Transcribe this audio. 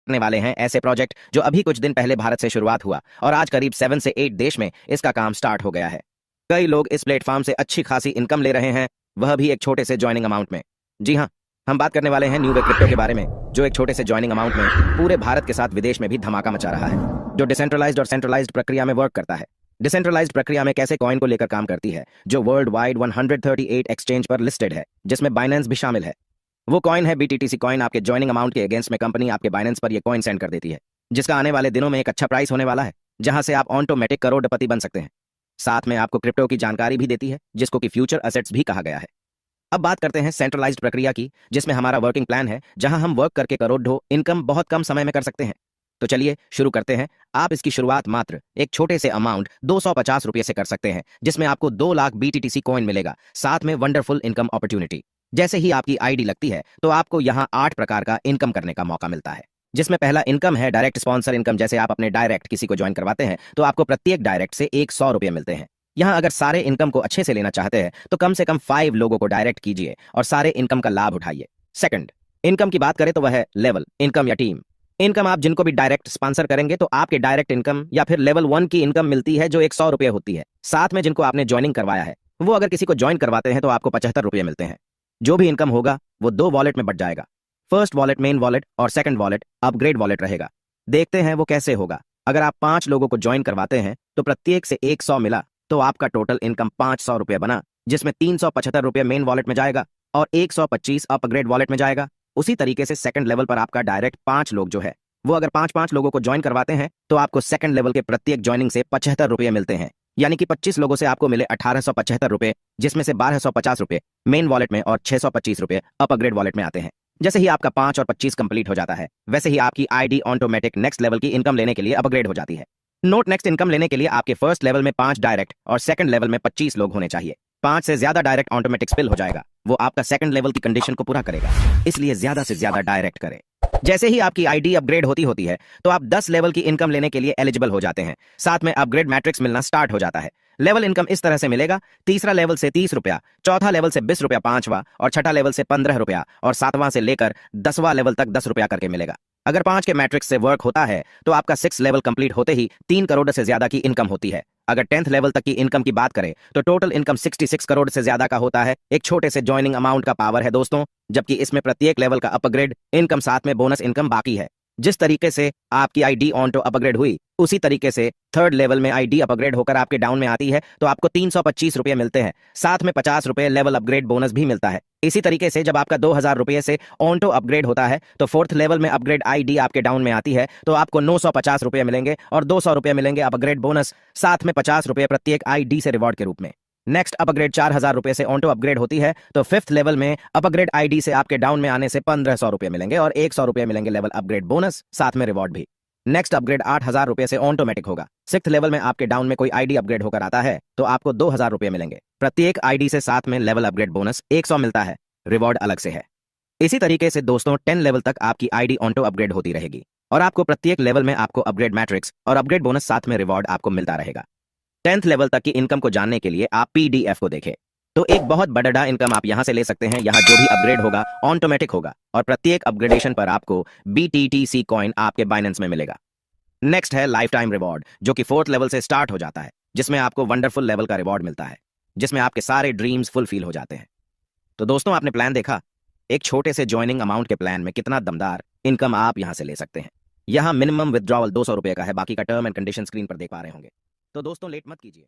देखने वाले हैं ऐसे प्रोजेक्ट जो अभी कुछ दिन पहले भारत से शुरुआत हुआ और आज करीब 7 से 8 देश में इसका काम स्टार्ट हो गया है। कई लोग इस प्लेटफॉर्म से अच्छी खासी इनकम ले रहे हैं, वह भी एक छोटे से ज्वाइनिंग अमाउंट में। जी हाँ, हम बात करने वाले हैं न्यू वे क्रिप्टो के बारे में, जो एक छोटे से ज्वाइनिंग अमाउंट में पूरे भारत के साथ विदेश में भी धमाका मचा रहा है, जो डिसेंट्रलाइज्ड और सेंट्रलाइज्ड प्रक्रिया में वर्क करता है। डिसेंट्रलाइज्ड प्रक्रिया में कैसे कॉइन को लेकर काम करती है, जो वर्ल्ड वाइड 138 एक्सचेंज पर लिस्टेड है, जिसमें बाइनेंस भी शामिल है। वो कॉइन है BTTC कॉइन। आपके ज्वाइनिंग अमाउंट के अगेंस्ट में कंपनी आपके बाइनेंस पर ये कॉइन सेंड कर देती है, जिसका आने वाले दिनों में एक अच्छा प्राइस होने वाला है, जहां से आप ऑटोमेटिक करोड़पति बन सकते हैं। साथ में आपको क्रिप्टो की जानकारी भी देती है, जिसको कि फ्यूचर एसेट्स भी कहा गया है। अब बात करते हैं सेंट्रलाइज्ड प्रक्रिया की, जिसमें हमारा वर्किंग प्लान है, जहां हम वर्क करके करोड़ों इनकम बहुत कम समय में कर सकते हैं। तो चलिए शुरू करते हैं। आप इसकी शुरुआत मात्र एक छोटे से अमाउंट 250 रुपये से कर सकते हैं, जिसमें आपको 2 लाख BTTC कॉइन मिलेगा, साथ में वंडरफुल इनकम अपॉर्चुनिटी। जैसे ही आपकी आईडी लगती है तो आपको यहाँ 8 प्रकार का इनकम करने का मौका मिलता है, जिसमें पहला इनकम है डायरेक्ट स्पॉन्सर इनकम। जैसे आप अपने डायरेक्ट किसी को ज्वाइन करवाते हैं तो आपको प्रत्येक डायरेक्ट से 100 रुपये मिलते हैं। यहाँ अगर सारे इनकम को अच्छे से लेना चाहते हैं तो कम से कम 5 लोगों को डायरेक्ट कीजिए और सारे इनकम का लाभ उठाइए। सेकंड इनकम की बात करें तो वह है लेवल इनकम या टीम इनकम। आप जिनको भी डायरेक्ट स्पॉन्सर करेंगे तो आपके डायरेक्ट इनकम या फिर लेवल 1 की इनकम मिलती है, जो 100 रुपये होती है। साथ में जिनको आपने ज्वाइनिंग करवाया है, वो अगर किसी को ज्वाइन करवाते हैं तो आपको 75 रुपये मिलते हैं। जो भी इनकम होगा वो 2 वॉलेट में बट जाएगा। फर्स्ट वॉलेट मेन वॉलेट और सेकंड वॉलेट अपग्रेड वॉलेट रहेगा। देखते हैं वो कैसे होगा। अगर आप 5 लोगों को ज्वाइन करवाते हैं तो प्रत्येक से 100 मिला, तो आपका टोटल इनकम 500 रुपये बना, जिसमें 375 रुपये मेन वॉलेट में जाएगा और 125 अपग्रेड वॉलेट में जाएगा। उसी तरीके से सेकंड लेवल पर आपका डायरेक्ट 5 लोग जो है, वो अगर 5-5 लोगों को ज्वाइन करवाते हैं तो आपको सेकंड लेवल के प्रत्येक ज्वाइनिंग से 75 रुपये मिलते हैं। यानी कि 25 लोगों से आपको मिले 1875 रुपये, जिसमें से 1250 रुपये मेन वॉलेट में और 625 रुपये अपग्रेड वॉलेट में आते हैं। जैसे ही आपका 5 और 25 कंप्लीट हो जाता है, वैसे ही आपकी आईडी ऑटोमेटिक नेक्स्ट लेवल की इनकम लेने के लिए अपग्रेड हो जाती है। नोट, नेक्स्ट इनकम लेने के लिए आपके फर्स्ट लेवल में 5 डायरेक्ट और सेकंड लेवल में 25 लोग होने चाहिए। 5 से ज्यादा डायरेक्ट ऑटोमेटिक स्पिल हो जाएगा, वो आपका सेकंड लेवल की कंडीशन को पूरा करेगा, इसलिए ज्यादा से ज्यादा डायरेक्ट करें। जैसे ही आपकी आईडी अपग्रेड होती है तो आप 10 लेवल की इनकम लेने के लिए एलिजिबल हो जाते हैं। साथ में अपग्रेड मैट्रिक्स मिलना स्टार्ट हो जाता है। लेवल इनकम इस तरह से मिलेगा: तीसरा लेवल से 30 रुपया, चौथा लेवल से 20 रुपया, 5वां और छठा लेवल से 15 रुपया और 7वां से लेकर 10वां लेवल तक 10 रुपया करके मिलेगा। अगर 5 के मैट्रिक्स से वर्क होता है तो आपका 6 लेवल कंप्लीट होते ही 3 करोड़ से ज्यादा की इनकम होती है। अगर 10th लेवल तक की इनकम की बात करें तो टोटल इनकम 66 करोड़ से ज्यादा का होता है। एक छोटे से ज्वाइनिंग अमाउंट का पावर है दोस्तों, जबकि इसमें प्रत्येक लेवल का अपग्रेड इनकम साथ में बोनस इनकम बाकी है। जिस तरीके से आपकी आईडी ऑटो अपग्रेड हुई, उसी तरीके से थर्ड लेवल में आईडी अपग्रेड होकर आपके डाउन में आती है तो आपको 325 रुपये मिलते हैं। साथ में 50 रुपये लेवल अपग्रेड बोनस भी मिलता है। इसी तरीके से जब आपका 2000 रुपये से ऑटो अपग्रेड होता है तो फोर्थ लेवल में अपग्रेड आईडी आपके डाउन में आती है तो आपको 950 रुपये मिलेंगे और 200 रुपये मिलेंगे अपग्रेड बोनस, साथ में 50 रुपये प्रत्येक आईडी से रिवॉर्ड के रूप में। नेक्स्ट अपग्रेड 4000 रुपये से ऑटो अपग्रेड होती है तो फिफ्थ लेवल में अपग्रेड आईडी से आपके डाउन में आने से 1500 रुपये मिलेंगे और 100 रुपये मिलेंगे लेवल अपग्रेड बोनस, साथ में रिवॉर्ड भी। नेक्स्ट अपग्रेड 8000 रुपये से ऑटोमेटिक होगा। सिक्स्थ लेवल में आपके डाउन में कोई आईडी अपग्रेड होकर आता है तो आपको 2000 रुपये मिलेंगे। प्रत्येक आईडी से साथ में लेवल अपग्रेड बोनस 100 मिलता है, रिवॉर्ड अलग से है। इसी तरीके से दोस्तों 10 लेवल तक आपकी आईडी ऑटो अपग्रेड होती रहेगी और आपको प्रत्येक लेवल में आपको अपग्रेड मैट्रिक्स और अपग्रेड बोनस साथ में रिवॉर्ड आपको मिलता रहेगा। 10th लेवल तक की इनकम को जानने के लिए आप PDF को देखें तो एक बहुत बड़ा इनकम आप यहां से ले सकते हैं। यहां जो भी अपग्रेड होगा ऑटोमेटिक होगा और प्रत्येक अपग्रेडेशन पर आपको BTTC कॉइन आपके बाइनेंस में मिलेगा। नेक्स्ट है लाइफ टाइम रिवॉर्ड, जो कि 4th लेवल से स्टार्ट हो जाता है, जिसमें आपको वंडरफुल लेवल का रिवॉर्ड मिलता है, जिसमें आपके सारे ड्रीम्स फुलफिल हो जाते हैं। तो दोस्तों आपने प्लान देखा, एक छोटे से ज्वाइनिंग अमाउंट के प्लान में कितना दमदार इनकम आप यहां से ले सकते हैं। यहां मिनिमम विथड्रॉवल 200 रुपये का है, बाकी का टर्म एंड कंडीशन स्क्रीन पर देख पा रहे होंगे। तो दोस्तों लेट मत कीजिए।